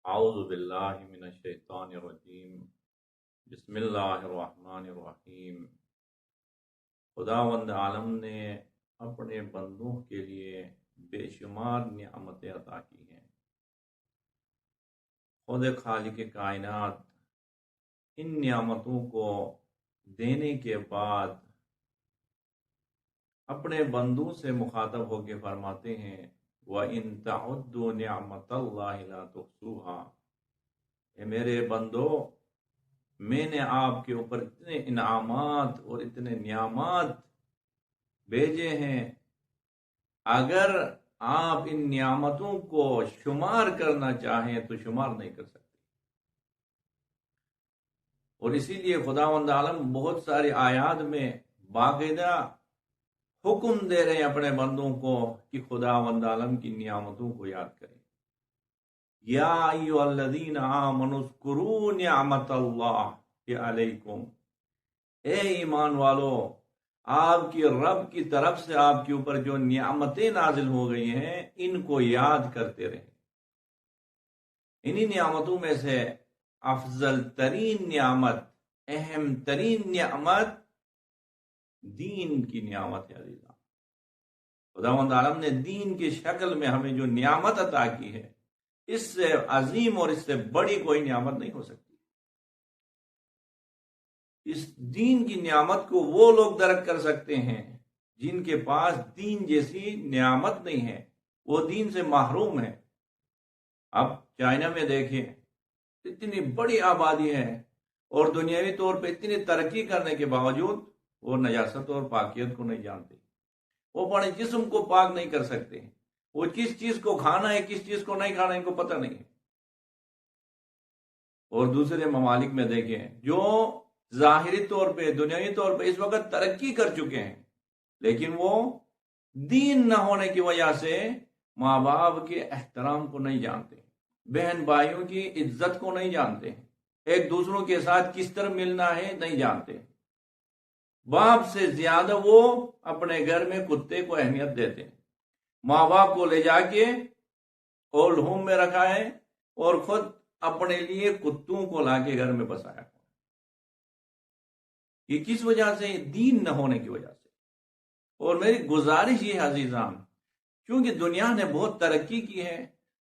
اعوذ باللہ من الشیطان الرجیم بسم اللہ الرحمن الرحیم۔ خداوند عالم نے اپنے بندوں کے لیے بے شمار نعمتیں عطا کی ہیں۔ خود خالق کائنات ان نعمتوں کو دینے کے بعد اپنے بندوں سے مخاطب ہو کے فرماتے ہیں وَإِن تَعُدُّوا نِعْمَةَ اللَّهِ لَا تُحْصُوهَا، اے میرے بندو، میں نے آپ کے اوپر اتنے انعامات اور اتنے نعمات بھیجے ہیں، اگر آپ ان نعمتوں کو شمار کرنا چاہیں تو شمار نہیں کر سکتے۔ اور اسی لیے خداوند عالم بہت ساری آیات میں باقاعدہ حکم دے رہے ہیں اپنے بندوں کو کہ خداوند عالم کی نعمتوں کو یاد کریں۔ یا ایھا الذین آمنوا اذکروا نعمت اللہ علیکم، اے ایمان والو، آپ کی رب کی طرف سے آپ کے اوپر جو نعمتیں نازل ہو گئی ہیں ان کو یاد کرتے رہیں۔ انہی نعمتوں میں سے افضل ترین نعمت، اہم ترین نعمت دین کی نعمت ہے۔ عزیزان، خداوند عالم نے دین کی شکل میں ہمیں جو نعمت عطا کی ہے، اس سے عظیم اور اس سے بڑی کوئی نعمت نہیں ہو سکتی۔ اس دین کی نعمت کو وہ لوگ درک کر سکتے ہیں جن کے پاس دین جیسی نعمت نہیں ہے، وہ دین سے محروم ہے۔ اب چائنا میں دیکھیں، اتنی بڑی آبادی ہے اور دنیاوی طور پہ اتنی ترقی کرنے کے باوجود وہ نجاست اور پاکیت کو نہیں جانتے، وہ اپنے جسم کو پاک نہیں کر سکتے، وہ کس چیز کو کھانا ہے کس چیز کو نہیں کھانا ان کو پتہ نہیں ہے۔ اور دوسرے ممالک میں دیکھیں جو ظاہری طور پہ دنیاوی طور پہ اس وقت ترقی کر چکے ہیں، لیکن وہ دین نہ ہونے کی وجہ سے ماں باپ کے احترام کو نہیں جانتے، بہن بھائیوں کی عزت کو نہیں جانتے، ایک دوسروں کے ساتھ کس طرح ملنا ہے نہیں جانتے۔ باپ سے زیادہ وہ اپنے گھر میں کتے کو اہمیت دیتے ہیں، ماں باپ کو لے جا کے اولڈ ہوم میں رکھا ہے اور خود اپنے لیے کتوں کو لا کے گھر میں بسایا۔ یہ کس وجہ سے؟ دین نہ ہونے کی وجہ سے۔ اور میری گزارش یہ ہے عزیزان، کیونکہ دنیا نے بہت ترقی کی ہے،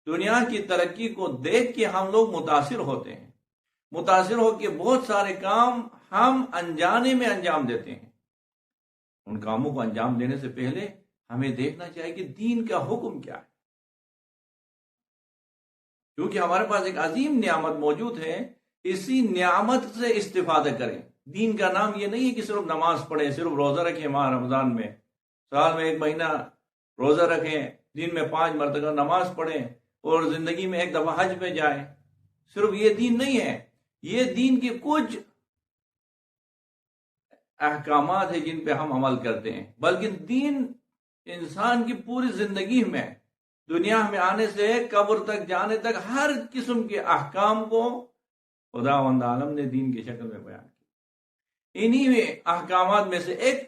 دنیا کی ترقی کو دیکھ کے ہم لوگ متاثر ہوتے ہیں، متاثر ہو کے بہت سارے کام ہم انجانے میں انجام دیتے ہیں۔ ان کاموں کو انجام دینے سے پہلے ہمیں دیکھنا چاہیے کہ دین کا حکم کیا ہے، کیونکہ ہمارے پاس ایک عظیم نعمت موجود ہے، اسی نعمت سے استفادہ کریں۔ دین کا نام یہ نہیں ہے کہ صرف نماز پڑھیں، صرف روزہ رکھیں، ماہ رمضان میں سال میں 1 مہینہ روزہ رکھیں، دن میں 5 مرتبہ نماز پڑھیں اور زندگی میں 1 دفعہ حج پہ جائیں۔ صرف یہ دین نہیں ہے، یہ دین کے کچھ احکامات ہیں جن پہ ہم عمل کرتے ہیں، بلکہ دین انسان کی پوری زندگی میں، دنیا میں آنے سے قبر تک جانے تک ہر قسم کے احکام کو خداوند عالم نے دین کی شکل میں بیان کیا۔ انہی میں احکامات میں سے ایک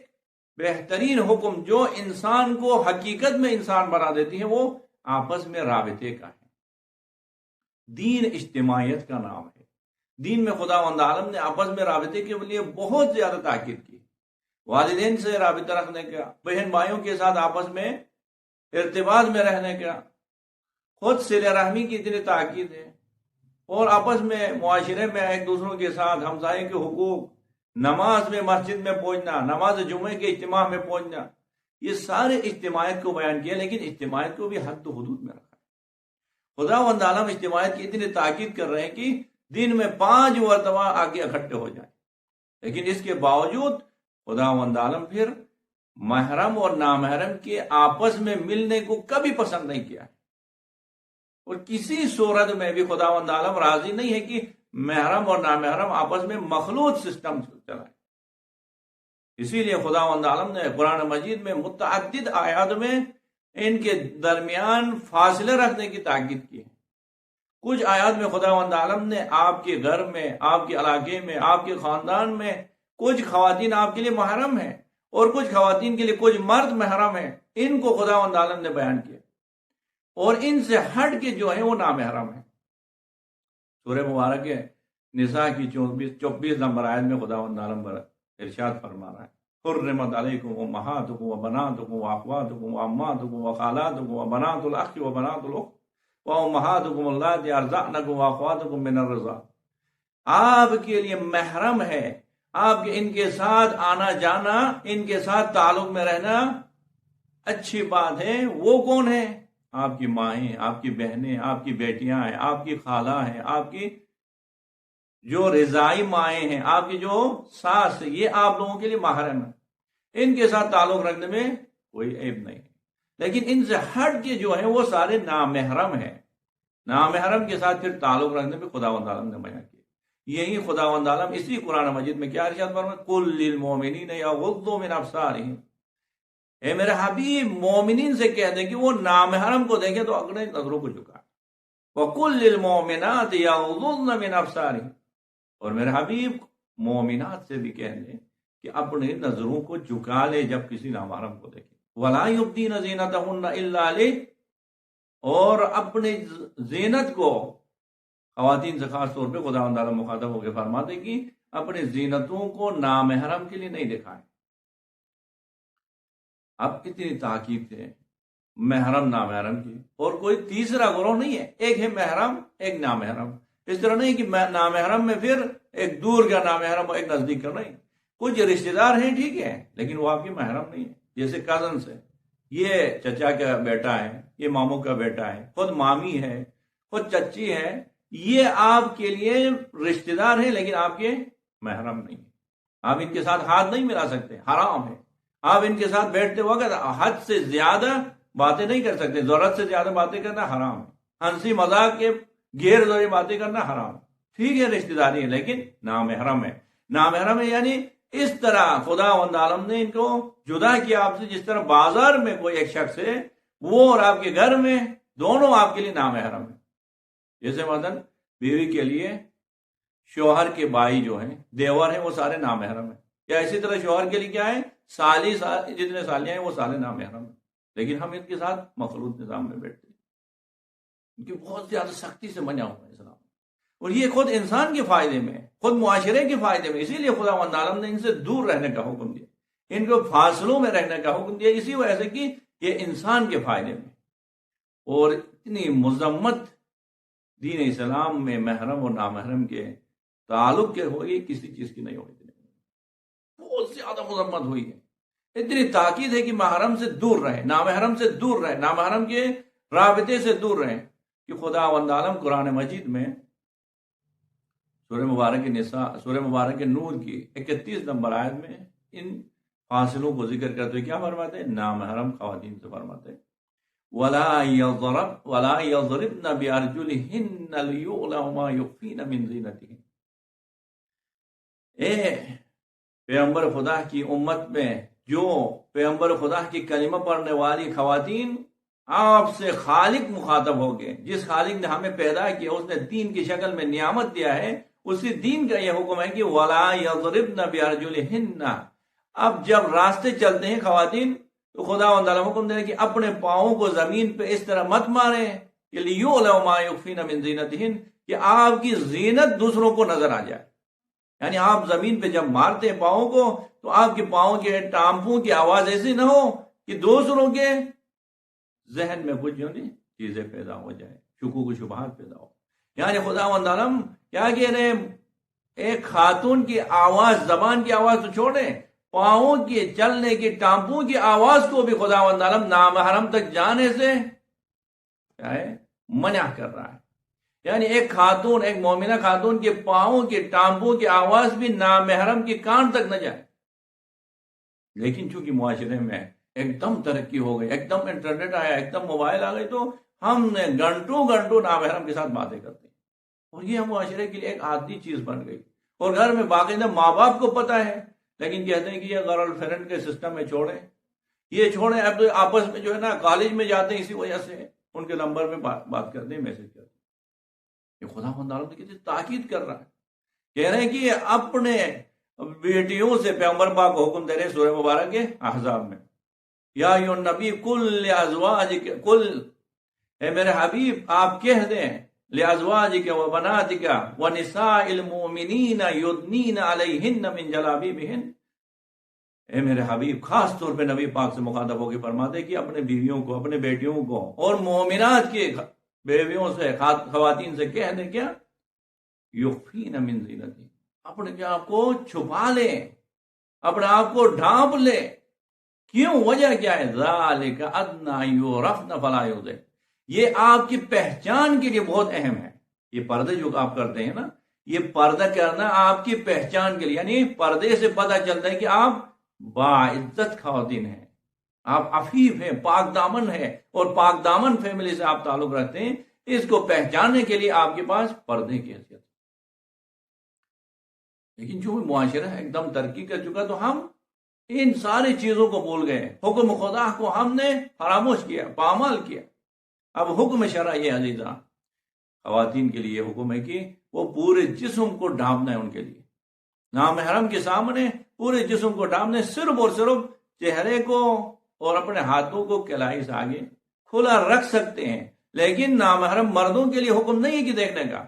بہترین حکم جو انسان کو حقیقت میں انسان بنا دیتی ہے، وہ آپس میں رابطے کا ہے۔ دین اجتماعیت کا نام ہے۔ دین میں خداوند عالم نے آپس میں رابطے کے لیے بہت زیادہ تاکید کی، والدین سے رابطہ رکھنے کا، بہن بھائیوں کے ساتھ آپس میں ارتباط میں رہنے کا، خود صلہ رحمی کی اتنی تاکید ہے، اور آپس میں معاشرے میں ایک دوسروں کے ساتھ ہمسائے کے حقوق، نماز میں مسجد میں پہنچنا، نماز جمعے کے اجتماع میں پہنچنا، یہ سارے اجتماعیت کو بیان کیا، لیکن اجتماعیت کو بھی حد و حدود میں رکھا ہے۔ خداوند عالم اجتماعیت کی اتنی تاکید کر رہے ہیں کہ دن میں 5 مرتبہ آگے اکٹھے ہو جائیں، لیکن اس کے باوجود خداوند عالم پھر محرم اور نامحرم کے آپس میں ملنے کو کبھی پسند نہیں کیا ہے، اور کسی صورت میں بھی خداوند عالم راضی نہیں ہے کہ محرم اور نامحرم آپس میں مخلوط سسٹم چلائے۔ اسی لیے خداوند عالم نے قرآن مجید میں متعدد آیات میں ان کے درمیان فاصلے رکھنے کی تاکید کی ہے۔ کچھ آیات میں خداوند عالم نے آپ کے گھر میں، آپ کے علاقے میں، آپ کے خاندان میں کچھ خواتین آپ کے لیے محرم ہیں اور کچھ خواتین کے لیے کچھ مرد محرم ہیں، ان کو خداوند عالم نے بیان کیا، اور ان سے ہٹ کے جو ہیں وہ نامحرم ہیں۔ سورہ مبارک نساء کی 24 نمبر آیت میں خداوند عالم ارشاد فرما رہا ہے حرمت علیکم امہاتکم وبناتکم واخواتکم وعماتکم وخالاتکم وبنات الاخ وبنات الاخت وامہاتکم اللاتی ارضعنکم واخواتکم من الرضاع. آپ کے لیے محرم ہے، آپ کے ان کے ساتھ آنا جانا، ان کے ساتھ تعلق میں رہنا اچھی بات ہے. وہ کون ہے؟ آپ کی مائیں، آپ کی بہنیں، آپ کی بیٹیاں ہیں، آپ کی خالہ ہیں، آپ کی جو رضائی مائیں ہیں، آپ کی جو ساس ہے، یہ آپ لوگوں کے لیے محرم ہے. ان کے ساتھ تعلق رکھنے میں کوئی عیب نہیں ہے. لیکن ان سے ہٹ کے جو ہیں وہ سارے نامحرم ہیں. نامحرم کے ساتھ پھر تعلق رکھنے میں خداوند عالم نے بیان کیا. یہی خداوند عالم اسی قرآن مجید میں کیا ارشاد فرماتا ہے قل للمؤمنین یغضوا من ابصارہم. اے میرے حبیب مومنین سے کہہ دیں کہ وہ نامحرم کو دیکھیں تو اپنے نظروں کو جھکائیں. وقل للمؤمنات یغضضن من ابصارہم. اور میرے حبیب مومنات سے بھی کہہ دیں کہ اپنے نظروں کو جھکا لے جب کسی نامحرم کو دیکھیں. ولا یبدین زینتہن الا لہ. اور اپنے زینت کو خواتین سے خاص طور پہ خداوند تعالیٰ مخاطب ہو کے فرماتے کہ اپنے زینتوں کو نامحرم کے لیے نہیں دکھائیں. اب اتنی تاکید ہے محرم نامحرم کی، اور کوئی تیسرا گروہ نہیں ہے. ایک ہے محرم، ایک نامحرم. اس طرح نہیں کہ نامحرم میں پھر ایک دور کا نامحرم اور ایک نزدیک کا نہیں. کچھ رشتے دار ہیں ٹھیک ہے، لیکن وہ آپ کی محرم نہیں ہے. جیسے کزنس ہے، یہ چچا کا بیٹا ہے، یہ ماموں کا بیٹا ہے، خود مامی ہے، خود چچی ہے. یہ آپ کے لیے رشتے دار ہیں لیکن آپ کے محرم نہیں ہیں. آپ ان کے ساتھ ہاتھ نہیں ملا سکتے، حرام ہے. آپ ان کے ساتھ بیٹھتے وقت حد سے زیادہ باتیں نہیں کر سکتے. ضرورت سے زیادہ باتیں کرنا حرام ہے. ہنسی مذاق کے غیر ضروری باتیں کرنا حرام. ٹھیک ہے رشتے داری ہے لیکن نامحرم ہے. نامحرم ہے یعنی اس طرح خداوند عالم نے ان کو جدا کیا آپ سے، جس طرح بازار میں کوئی ایک شخص ہے وہ اور آپ کے گھر میں دونوں آپ کے لیے نامحرم ہے. جیسے مثلا بیوی کے لیے شوہر کے بھائی جو ہیں، دیور ہیں، وہ سارے نامحرم ہیں. یا اسی طرح شوہر کے لیے کیا ہے، سالی جتنے سالیاں ہیں وہ سارے نامحرم ہیں. لیکن ہم ان کے ساتھ مخلوط نظام میں بیٹھتے ہیں. ان کی بہت زیادہ سختی سے منع ہوا ہے اسلام. اور یہ خود انسان کے فائدے میں، خود معاشرے کے فائدے میں. اسی لیے خداوند عالم نے ان سے دور رہنے کا حکم دیا، ان کو فاصلوں میں رہنے کا حکم دیا، اسی وجہ سے کہ یہ انسان کے فائدے میں. اور اتنی مذمت دین اسلام میں محرم اور نامحرم کے تعلق کے ہوئی کسی چیز کی نہیں ہوئی. بہت زیادہ مذمت ہوئی ہے. اتنی تاکید ہے کہ محرم سے دور رہے، نامحرم سے دور رہے، نامحرم کے رابطے سے دور رہے. کہ خداوند عالم قرآن مجید میں سورہ مبارک نساء، سورہ مبارک نور کی 31 نمبر آیت میں ان فاصلوں کو ذکر کرتے ہوئے کیا فرماتے ہیں؟ نامحرم خواتین سے فرماتے ہیں وَلَا يَضْرِبْنَ بِأَرْجُلِهِنَّ لِيُعْلَمَ مَا يُخْفِينَ مِنْ زِينَتِهِنَّ. اے پیغمبر خدا کی امت میں جو پیغمبر خدا کی کلمہ پڑھنے والی خواتین، آپ سے خالق مخاطب ہو گئے. جس خالق نے ہمیں پیدا کیا، اس نے دین کی شکل میں نعمت دیا ہے، اسی دین کا یہ حکم ہے کہ وَلَا يَضْرِبْنَ بِأَرْجُلِهِنَّ. اب جب راستے چلتے ہیں خواتین تو خداوند تعالیٰ حکم دے کہ اپنے پاؤں کو زمین پہ اس طرح مت ماریں کہ لِيُعْلَمَ مَا يُخْفِينَ مِنْ زِينَتِهِنَّ، کہ آپ کی زینت دوسروں کو نظر آ جائے. یعنی آپ زمین پہ جب مارتے ہیں پاؤں کو تو آپ کے پاؤں کے ٹامپوں کی آواز ایسی نہ ہو کہ دوسروں کے ذہن میں کچھ چیزیں پیدا ہو جائے، شکوک و شبہات پیدا ہو. یعنی خداوند عالم کیا کہہ رہے ہیں؟ ایک خاتون کی آواز، زبان کی آواز تو چھوڑیں، پاؤں کے چلنے کی ٹامپوں کی آواز کو بھی خداوند عالم نامحرم تک جانے سے کیا ہے؟ منع کر رہا ہے. یعنی ایک خاتون، ایک مومنہ خاتون کے پاؤں کے ٹامپوں کی آواز بھی نامحرم کے کان تک نہ جائے. لیکن چونکہ معاشرے میں ایک دم ترقی ہو گئی، ایک دم انٹرنیٹ آیا، ایک دم موبائل آ گئی، تو ہم نے گھنٹوں نامحرم کے ساتھ باتیں کرتے ہیں. اور یہ ہم معاشرے کے لیے ایک عادی چیز بن گئی. اور گھر میں باقاعدہ ماں باپ کو پتہ ہے، لیکن کہتے ہیں کہ یہ گرل فرینڈ کے سسٹم میں چھوڑیں، یہ چھوڑیں. اب تو آپس میں جو ہے نا کالج میں جاتے ہیں، اسی وجہ سے ان کے نمبر میں بات کرتے ہیں، میسج کرتے ہیں. یہ خداوند تعالیٰ کتنی تاکید کر رہا ہے. کہہ رہے ہیں کہ اپنے بیٹیوں سے پیغمبر پاک کو حکم دے رہے سورہ مبارک کے احزاب میں، یا ایھا النبی قل لازواجک، قل، اے میرے حبیب آپ کہہ دیں لِأَزْوَاجِكَ وَبَنَاتِكَ وَنِسَاءِ الْمُؤْمِنِينَ يُدْنِينَ عَلَيْهِنَّ مِنْ جَلَابِيبِهِنَّ۔ اے میرے حبیب خاص طور پہ نبی پاک سے مخاطب ہو کے فرماتے کہ اپنے بیویوں کو، اپنے بیٹیوں کو اور مومنات کے بیویوں سے، خواتین سے کہہ دیں کیا، یخفین من زینتہن، اپنے آپ کو چھپا لیں، اپنے آپ کو ڈھانپ لیں۔ کیوں؟ وجہ کیا ہے؟ ذالک ادنی یعرفن فلا یؤذین، یہ آپ کی پہچان کے لیے بہت اہم ہے۔ یہ پردے جو آپ کرتے ہیں نا، یہ پردہ کرنا آپ کی پہچان کے لیے، یعنی پردے سے پتہ چلتا ہے کہ آپ باعزت خواتین ہیں، آپ عفیف ہیں، پاک دامن ہیں، اور پاک دامن فیملی سے آپ تعلق رکھتے ہیں۔ اس کو پہچاننے کے لیے آپ کے پاس پردے کی حیثیت۔ لیکن جو معاشرہ ایک دم ترقی کر چکا تو ہم ان ساری چیزوں کو بھول گئے، حکم خدا کو ہم نے فراموش کیا، پامال کیا۔ اب حکم شرع یہ عزیزاں، خواتین کے لیے حکم ہے کہ وہ پورے جسم کو ڈھانپنا ہے، ان کے لیے نامحرم کے سامنے پورے جسم کو ڈھانپنا ہے، صرف اور صرف چہرے کو اور اپنے ہاتھوں کو کلائی سے آگے کھلا رکھ سکتے ہیں، لیکن نامحرم مردوں کے لیے حکم نہیں ہے کہ دیکھنے کا،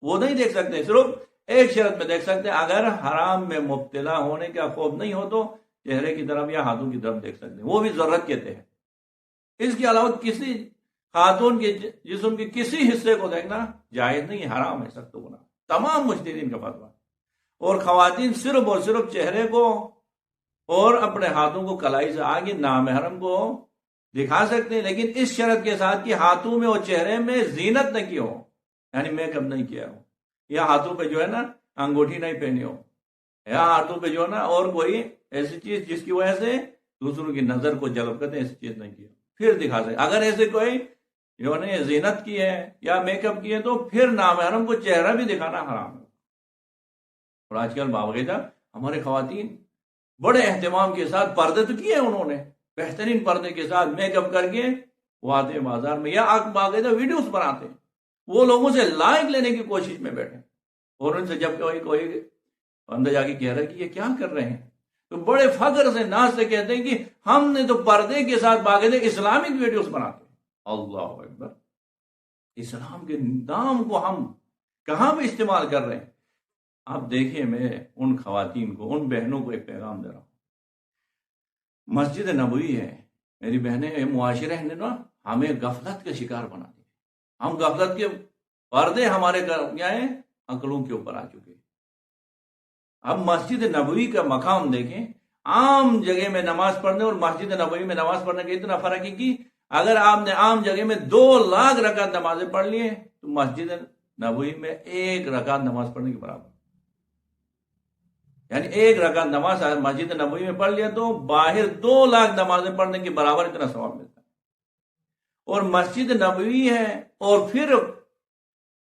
وہ نہیں دیکھ سکتے، صرف ایک شرط میں دیکھ سکتے ہیں، اگر حرام میں مبتلا ہونے کا خوف نہیں ہو تو چہرے کی طرف یا ہاتھوں کی طرف دیکھ سکتے ہیں، وہ بھی ضرورت کہتے ہیں۔ اس کے علاوہ کسی خاتون کے جسم کے کسی حصے کو دیکھنا جائز نہیں ہے، حرام ہے، سخت گناہ، تمام مجتہدین کا فتویٰ۔ اور خواتین صرف اور صرف چہرے کو اور اپنے ہاتھوں کو کلائی سے آگے نامحرم کو دکھا سکتے ہیں، لیکن اس شرط کے ساتھ کہ ہاتھوں میں اور چہرے میں زینت نہ کی ہو، یعنی میک اپ نہیں کیا ہو، یا ہاتھوں پہ جو ہے نا انگوٹھی نہیں پہنی ہو، یا ہاتھوں پہ جو ہے نا اور کوئی ایسی چیز جس کی وجہ سے دوسروں کی نظر کو جلب کرتے ہیں، ایسی چیز نہیں کی ہو، پھر دکھا سکتے۔ اگر ایسے کوئی جو نے زینت کی ہے یا میک اپ کی ہے تو پھر نامحرم کو چہرہ بھی دکھانا حرام ہے۔ اور آج کل باوجود ہمارے خواتین بڑے اہتمام کے ساتھ پردے تو کیے ہیں، انہوں نے بہترین پردے کے ساتھ میک اپ کر کے وہ آتے ہیں بازار میں، یا باقاعدہ ویڈیوز بناتے ہیں، وہ لوگوں سے لائک لینے کی کوشش میں بیٹھے، اور ان سے جب کوئی بندہ جا کے کہہ رہا ہے کہ یہ کیا کر رہے ہیں، تو بڑے فخر سے ناز سے کہتے ہیں کہ ہم نے تو پردے کے ساتھ باقاعدہ اسلامک ویڈیوز بناتے ہیں۔ اللہ اکبر، اسلام کے نام کو ہم کہاں پہ استعمال کر رہے ہیں؟ آپ دیکھیں، میں ان خواتین کو، ان بہنوں کو ایک پیغام دے رہا ہوں۔ مسجد نبوی ہے میری بہنیں، معاشرہ نے نا ہمیں غفلت کا شکار بنا دیا، ہم غفلت کے پردے ہمارے کیا ہیں، عقلوں کے اوپر آ چکے۔ اب مسجد نبوی کا مقام دیکھیں، عام جگہ میں نماز پڑھنے اور مسجد نبوی میں نماز پڑھنے کا اتنا فرق ہے کہ اگر آپ نے عام جگہ میں 2 لاکھ رکعت نمازیں پڑھ لی ہیں تو مسجد نبوی میں 1 رکعت نماز پڑھنے کے برابر، یعنی 1 رکعت نماز مسجد نبوی میں پڑھ لیا تو باہر 2 لاکھ نمازیں پڑھنے کے برابر اتنا ثواب ملتا ہے۔ اور مسجد نبوی ہے، اور پھر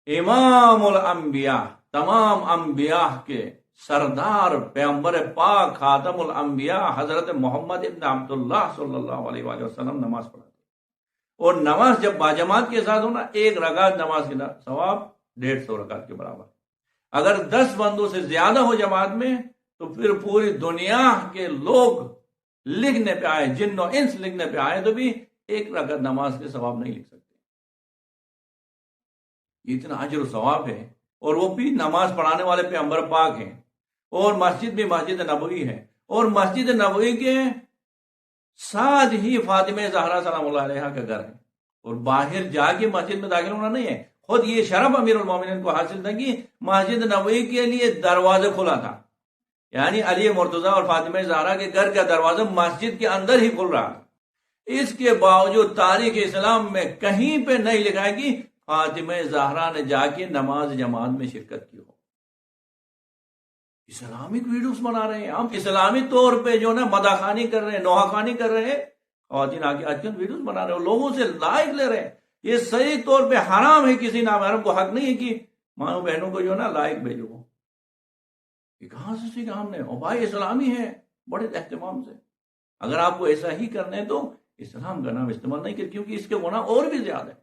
امام الانبیاء، تمام انبیاء کے سردار، پیغمبر پاک، خاتم الانبیاء حضرت محمد ابن عبداللہ صلی اللہ علیہ وآلہ وسلم نماز پڑھاتے، اور نماز جب باجماعت کے ساتھ ہونا 1 رکعت نماز کے ثواب 150 رکعت کے برابر۔ اگر 10 بندوں سے زیادہ ہو جماعت میں تو پھر پوری دنیا کے لوگ لکھنے پہ آئے، جن و انس لکھنے پہ آئے تو بھی 1 رکعت نماز کے ثواب نہیں لکھ سکتے، اتنا اجر و ثواب ہے۔ اور وہ بھی نماز پڑھانے والے پیغمبر پاک ہیں، اور مسجد بھی مسجد نبوی ہے، اور مسجد نبوی کے ساتھ ہی فاطمہ زہرا سلام اللہ علیہا کا گھر ہے، اور باہر جا کے مسجد میں داخل ہونا نہیں ہے۔ خود یہ شرف امیر المومنین کو حاصل تھا کہ مسجد نبوی کے لیے دروازہ کھلا تھا، یعنی علی مرتضیٰ اور فاطمہ زہرا کے گھر کا دروازہ مسجد کے اندر ہی کھل رہا۔ اس کے باوجود تاریخ اسلام میں کہیں پہ نہیں لکھا ہے کہ فاطمہ زہرا نے جا کے نماز جماعت میں شرکت کی ہو۔ اسلامک ویڈیوز بنا رہے ہیں ہم، اسلامی طور پہ جو نا مداح خوانی کر رہے ہیں، نوحہ خوانی کر رہے ہیں، خواتین آج کل ویڈیوز بنا رہے ہیں اور لوگوں سے لائک لے رہے ہیں۔ یہ صحیح طور پہ حرام ہے، کسی نامحرم کو حق نہیں ہے کہ ماں بہنوں کو جو نا لائک بھیجو۔ یہ کہاں سے سیکھا ہم نے؟ اور بھائی اسلامی ہے، بڑے اہتمام سے۔ اگر آپ کو ایسا ہی کرنا ہے تو اسلام کا نام استعمال نہیں کریں، کیونکہ اس کے گناہ اور بھی زیادہ ہے۔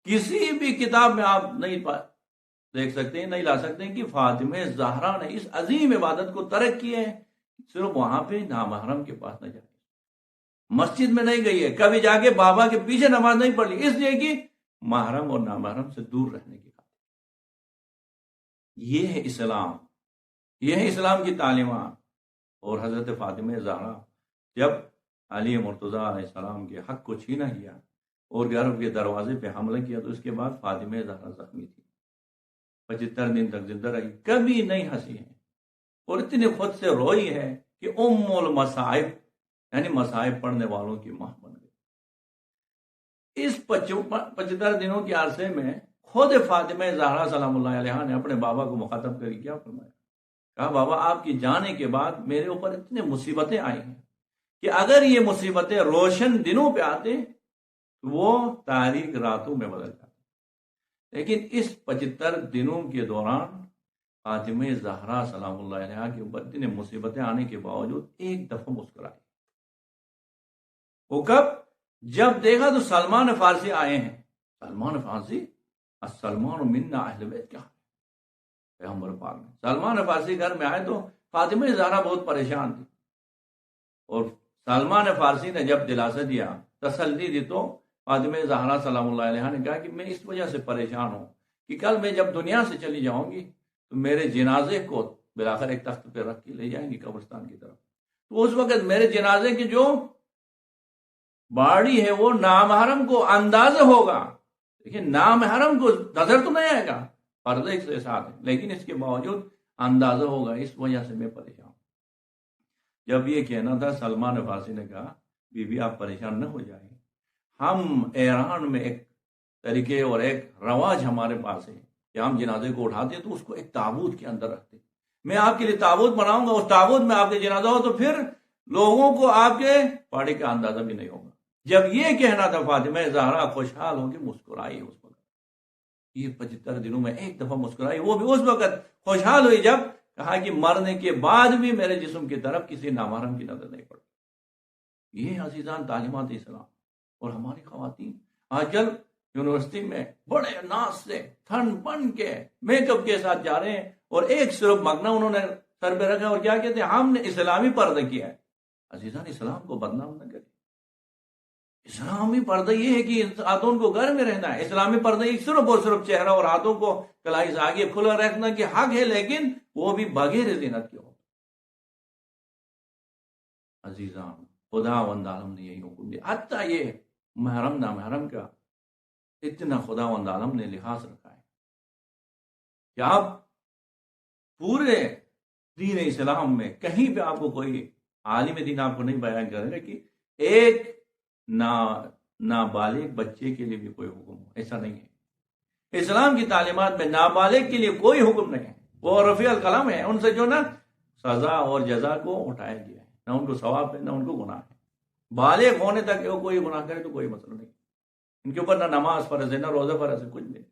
کسی بھی کتاب میں آپ نہیں دیکھ سکتے ہیں، نہیں لا سکتے ہیں کہ فاطمہ زہرا نے اس عظیم عبادت کو ترک کیے ہیں، صرف وہاں پہ نامحرم کے پاس نہ جائے، مسجد میں نہیں گئی ہے، کبھی جا کے بابا کے پیچھے نماز نہیں پڑھ لی، اس لیے کہ محرم اور نامحرم سے دور رہنے کی خاطر. یہ ہے اسلام، یہ ہے اسلام کی تعلیمات. اور حضرت فاطمہ زہرا جب علی مرتضیٰ علیہ السلام کے حق کو چھینا گیا اور گھر کے دروازے پہ حملہ کیا، تو اس کے بعد فاطمہ زہرا زخمی تھی، 75 دن تک زندہ رہی، کبھی نہیں ہنسی ہے اور اتنی خود سے روئی ہے کہ ام المصائب یعنی مصائب پڑھنے والوں کی ماں بن گئی. اس 75 دنوں کے عرصے میں خود فاطمہ زہرا سلام اللہ علیہ نے اپنے بابا کو مخاطب کری کیا فرمایا؟ کہا بابا آپ کی جانے کے بعد میرے اوپر اتنے مصیبتیں آئی ہیں کہ اگر یہ مصیبتیں روشن دنوں پہ آتے وہ تاریک راتوں میں بدل جاتے، لیکن اس 75 دنوں کے دوران فاطمہ زہرا سلام اللہ علیہ کے اوپر اتنے مصیبتیں آنے کے باوجود ایک دفعہ مسکرائی. وہ کب؟ جب دیکھا تو سلمان فارسی آئے ہیں. سلمان فارسی السلمان منا اہل بیت، کیا پیغمبر پاک نے سلمان فارسی گھر میں آئے تو فاطمہ زہرا بہت پریشان تھی، اور سلمان فارسی نے جب دلاسا دیا، تسلی دی، تو فاطمہ زہرا سلام اللہ علیہ نے کہا کہ میں اس وجہ سے پریشان ہوں کہ کل میں جب دنیا سے چلی جاؤں گی تو میرے جنازے کو بلاخر ایک تخت پہ رکھ کے لے جائیں گی قبرستان کی طرف، تو اس وقت میرے جنازے کی جو باڑی ہے وہ نامحرم کو اندازہ ہوگا. لیکن نامحرم کو نظر تو نہیں آئے گا، پردے کے ساتھ ہے، لیکن اس کے باوجود اندازہ ہوگا، اس وجہ سے میں پریشان ہوں. جب یہ کہنا تھا سلمان فارسی نے کہا بی بی آپ پریشان نہ ہو جائیں، ہم ایران میں ایک طریقے اور ایک رواج ہمارے پاس ہے کہ ہم جنازے کو اٹھاتے ہیں تو اس کو ایک تابوت کے اندر رکھتے ہیں. میں آپ کے لیے تابوت بناؤں گا، اس تابوت میں آپ کے جنازہ ہو تو پھر لوگوں کو آپ کے پاڑی کا اندازہ بھی نہیں ہوگا. جب یہ کہنا تھا فاطمہ زہرا خوشحال ہو کے مسکرائی. اس وقت یہ 75 دنوں میں ایک دفعہ مسکرائی، وہ بھی اس وقت خوشحال ہوئی جب کہا کہ مرنے کے بعد بھی میرے جسم کی طرف کسی نامحرم کی نظر نہیں پڑتی. یہ عزیزان تعلیمات اسلام. اور ہماری خواتین آج کل یونیورسٹی میں بڑے ناز سے تھن بن کے میک اپ کے ساتھ جا رہے ہیں، اور ایک صرف مگنا انہوں نے سر پہ رکھا اور کیا کہتے ہیں ہم نے اسلامی پردہ کیا ہے. عزیزان اسلام کو بدنام نہ کریں. اسلامی پردہ یہ ہے کہ ہاتھوں کو گھر میں رہنا ہے. اسلامی پردہ ایک صرف اور صرف چہرہ اور ہاتھوں کو کلائی سے آگے کھلا رکھنا کی حق ہے، لیکن وہ بھی بغیر زینت کے ہو. عزیزان خدا وند عالم نے یہی حکم دیا، حتیٰ یہ محرم نامحرم کا اتنا خدا وند عالم نے لحاظ رکھا ہے کہ آپ پورے دین اسلام میں کہیں پہ آپ کو کوئی عالم دین آپ کو نہیں بیان کرے گا کہ ایک نابالغ بچے کے لیے بھی کوئی حکم ہو. ایسا نہیں ہے. اسلام کی تعلیمات میں نابالغ کے لیے کوئی حکم نہیں ہے. وہ رفیع القلم ہے، ان سے جو نا سزا اور جزا کو اٹھایا گیا ہے، نہ ان کو ثواب ہے نہ ان کو گناہ ہے. بالغ ہونے تک وہ کوئی گناہ کرے تو کوئی مسئلہ نہیں، ان کے اوپر نہ نماز فرض ہے نہ روزہ فرض ہے، کچھ نہیں.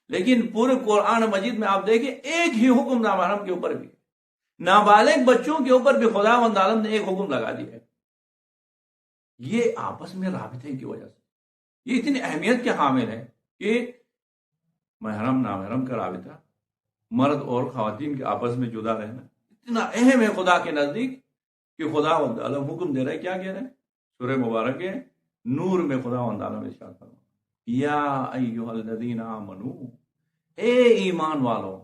لیکن پورے قرآن مجید میں آپ دیکھیں ایک ہی حکم نامحرم کے اوپر بھی ہے. نابالغ بچوں کے اوپر بھی خدا وند عالم نے ایک حکم لگا دیا ہے. یہ آپس میں رابطے کی وجہ سے یہ اتنی اہمیت کے حامل ہے کہ محرم نامحرم کا رابطہ، مرد اور خواتین کے آپس میں جدا رہنا اتنا اہم ہے خدا کے نزدیک کہ خدا وند عالم حکم دے رہا ہے. کیا کہہ رہے ہیں؟ سورہ مبارک ہے نور میں خدا وند عالم ارشاد فرمایا یا ایھا الذین آمنو، اے ایمان والو،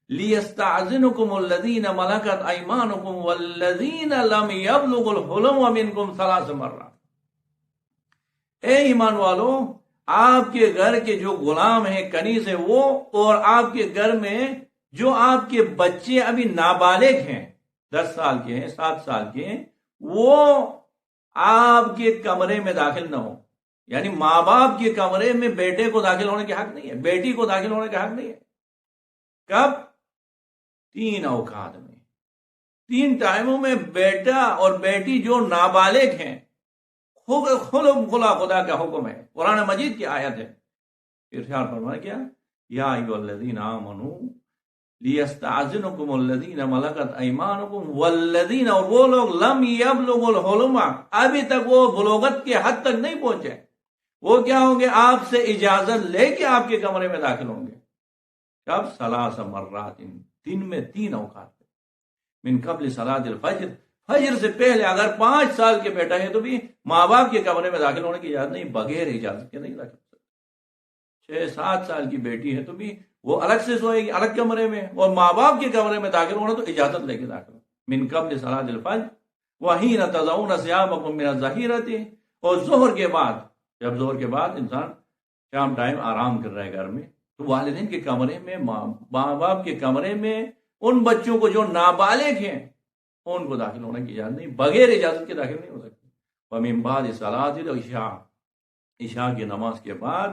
لیستأذنکم الذین ملکت ایمانکم والذین لم یبلغوا الحلم منکم 3 مرات. اے ایمان والو، آپ کے گھر کے جو غلام ہیں کنیز ہیں وہ، اور آپ کے گھر میں جو آپ کے بچے ابھی نابالغ ہیں، 10 سال کے ہیں 7 سال کے ہیں، وہ آپ کے کمرے میں داخل نہ ہو. یعنی ماں باپ کے کمرے میں بیٹے کو داخل ہونے کے حق نہیں ہے، بیٹی کو داخل ہونے کا حق نہیں ہے. کب؟ 3 اوقات میں، 3 ٹائموں میں بیٹا اور بیٹی جو نابالغ ہیں، خلا خدا کا حکم ہے، قرآن مجید کی آیت ہے. ارشاد فرمایا کیا؟ یا ایھا الذین آمنو لیستأذنکم الذین ملکت ایمانکم والذین، اور وہ لوگ لم یبلغوا الحلم، ابھی تک وہ بلوغت کے حد تک نہیں پہنچے، وہ کیا ہوں گے؟ آپ سے اجازت لے کے آپ کے کمرے میں داخل ہوں گے. کب؟ 3 مرات، دن میں 3 اوقات من قبل صلاۃ الفجر، فجر سے پہلے. اگر 5 سال کے بیٹا ہے تو بھی ماں باپ کے کمرے میں داخل ہونے کی اجازت نہیں، بغیر اجازت کے نہیں داخل. 6-7 سال کی بیٹی ہے تو بھی وہ الگ سے سوئے گی، الگ کمرے میں، اور ماں باپ کے کمرے میں داخل ہونا تو اجازت لے کے داخل من قبل صلاۃ الفجر وحین تضعون ثیابکم من الظہیرۃ، اور ظہر کے بعد، جب ظہر کے بعد انسان شام ٹائم آرام کر رہا ہے گھر میں، تو والدین کے کمرے میں، ماں باپ کے کمرے میں ان بچوں کو جو نابالغ ہیں ان کو داخل ہونے کی اجازت نہیں، بغیر اجازت کے داخل نہیں ہو سکتے۔ ومن بعد صلاۃ العشاء، عشاء کی نماز کے بعد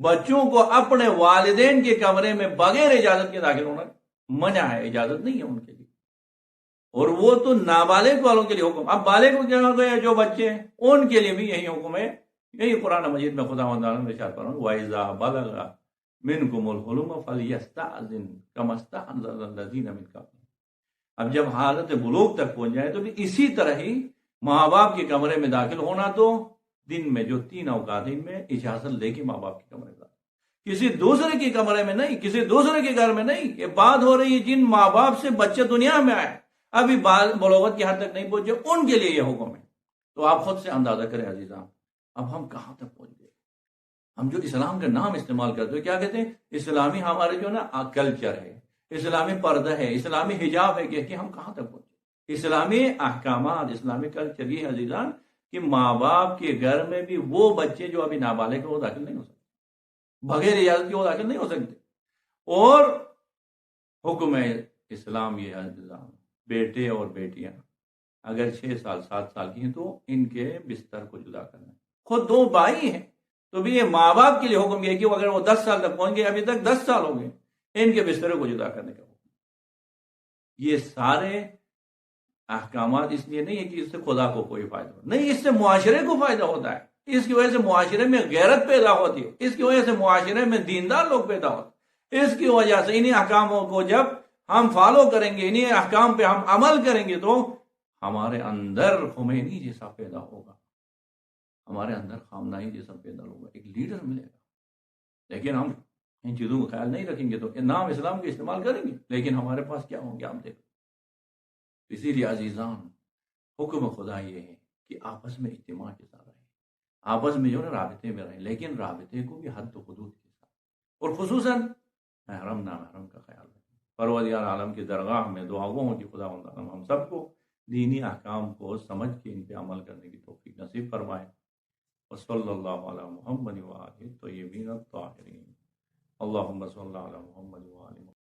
بچوں کو اپنے والدین کے کمرے میں بغیر اجازت کے داخل ہونا منع ہے، اجازت نہیں ہے ان کے لیے، اور وہ تو نابالغ والوں کے لیے حکم۔ اب بالغ ہو گئے جو بچے ہیں ان کے لیے بھی یہی حکم ہے، یہی قرآن مجید میں خدا نے ارشاد فرمایا وَإِذَا بَلَغَ مِنْكُمُ الْحُلُمَ فَلْيَسْتَأْذِنْ كَمَا اسْتَأْذَنَ الَّذِينَ مِنْ قَبْلِهِمْ۔ اب جب حالت بلوغ تک پہنچ جائے تو بھی اسی طرح ہی ماں باپ کے کمرے میں داخل ہونا تو دن میں جو 3 اوقات ان میں اجازت لے کے ماں باپ کے کمرے میں، کسی دوسرے کے کمرے میں نہیں، کسی دوسرے کے گھر میں نہیں۔ یہ بات ہو رہی ہے جن ماں باپ سے بچے دنیا میں آئے، ابھی بلوغت کی حد تک نہیں پہنچے، ان کے لیے یہ حکم ہے۔ تو آپ خود سے اندازہ کریں عزیزان، اب ہم کہاں تک پہنچ گئے۔ ہم جو اسلام کا نام استعمال کرتے ہیں، کیا کہتے ہیں؟ اسلامی ہمارے جو نا کلچر ہے، اسلامی پردہ ہے، اسلامی حجاب ہے، کہ ہم کہاں تک پہنچے۔ اسلامی احکامات، اسلامی کلچر یہ عزیزان کہ ماں باپ کے گھر میں بھی وہ بچے جو ابھی نابالغ ہیں وہ داخل نہیں ہو سکتے، بغیر اجازت کے وہ داخل نہیں ہو سکتے۔ اور حکم اسلام یہ عزیزان، بیٹے اور بیٹیاں اگر 6 سال 7 سال کی ہیں تو ان کے بستر کو جدا کرنا ہے۔ خود 2 بھائی ہیں تو بھی یہ ماں باپ کے لیے حکم یہ کہ اگر وہ 10 سال تک پہنچ گئے، ابھی تک 10 سال ہو گئے، ان کے بستروں کو جدا کرنے کا حکم۔ یہ سارے احکامات اس لیے نہیں ہے کہ اس سے خدا کو کوئی فائدہ ہو، نہیں، اس سے معاشرے کو فائدہ ہوتا ہے۔ اس کی وجہ سے معاشرے میں غیرت پیدا ہوتی ہے، اس کی وجہ سے معاشرے میں دیندار لوگ پیدا ہوتے ہیں، اس کی وجہ سے انہیں احکاموں کو جب ہم فالو کریں گے، انہیں احکام پہ ہم عمل کریں گے تو ہمارے اندر خمینی جیسا پیدا ہوگا، ہمارے اندر خامنائی جیسا پیدا ہوگا، ایک لیڈر ملے گا۔ لیکن ہم ان چیزوں کا خیال نہیں رکھیں گے تو نام اسلام کا استعمال کریں گے، لیکن ہمارے پاس کیا ہوں گے ہم دیکھیں۔ اسی لیے عزیزان، حکم خدا یہ ہے کہ آپس میں اجتماع کے ساتھ رہیں، آپس میں جو ہے رابطے میں رہیں، لیکن رابطے کو بھی حد و حدود کے ساتھ، اور خصوصاً محرم نامحرم کا خیال رکھیں۔ پروردگار عالم کی درگاہ میں دعا گو ہوں کہ خدا ہم سب کو دینی احکام کو سمجھ کے ان پہ عمل کرنے کی توفیق نصیب فرمائے۔ وصلی اللہ علی محمد وآلہ الطیبین الطاہرین، اللہم صلی علی محمد وآلہ